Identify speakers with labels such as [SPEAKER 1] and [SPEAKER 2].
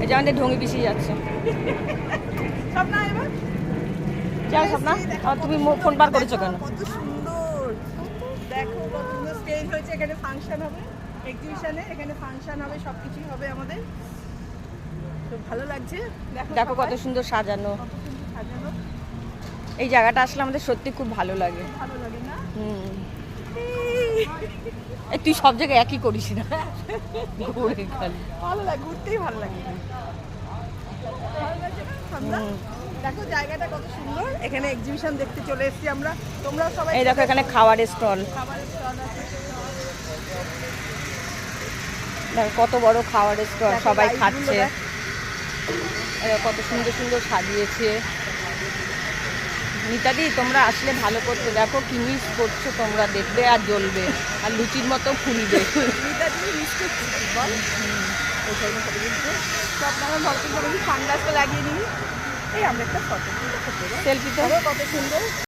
[SPEAKER 1] যে আমাদের ঢঙ্গি পিছিয়ে যাচ্ছে।
[SPEAKER 2] স্বপ্না এবার
[SPEAKER 1] যাও স্বপ্না, আর তুমি ফোন বার করেছো কেন?
[SPEAKER 2] কত সুন্দর, দেখো কত সুন্দর স্টেজ হয়েছে। এখানে ফাংশন হবে, এক্সিবিশনে এখানে ফাংশন হবে, সবকিছুই হবে আমাদের। তো ভালো লাগছে,
[SPEAKER 1] দেখো কত সুন্দর সাজানো।
[SPEAKER 2] কত সুন্দর সাজানো।
[SPEAKER 1] এই জায়গাটা আসলে আমাদের সত্যি খুব ভালো লাগে।
[SPEAKER 2] ভালো লাগে না?
[SPEAKER 1] এই তুই সব জায়গায় একই করিস না, ঘুরে খালি।
[SPEAKER 2] ভালো লাগে, ঘুরতেই ভালো লাগে। ভালো লাগছে না সামনা? দেখো জায়গাটা কত সুন্দর। এখানে এক্সিবিশন দেখতে চলে এসেছি আমরা, তোমরা সবাই।
[SPEAKER 1] এই দেখো এখানে খাবারের স্টল,
[SPEAKER 2] খাবারের স্টল আছে।
[SPEAKER 1] দেখো কত বড় খাবারের স্টল,
[SPEAKER 2] দেখো
[SPEAKER 1] সবাই
[SPEAKER 2] লাইটগুলো
[SPEAKER 1] খাচ্ছে।
[SPEAKER 2] দেখ।
[SPEAKER 1] এই দেখো কত সুন্দর সুন্দর সাজিয়েছে। মিতাদি তোমরা আসলে ভালো করতে, দেখো কি মিস করছো তোমরা, দেখবে আর জ্বলবে আর লুচির মতো ফুলবে।
[SPEAKER 2] মিতাদি মিস করছি বল। এই সাইডে ফটো তুলছে, তো আপনারা ভরপুর করে সানগ্লাসটা লাগিয়ে নিবি। এই আমরা একটা ফটো
[SPEAKER 1] সেলফিতে
[SPEAKER 2] কত সুন্দর।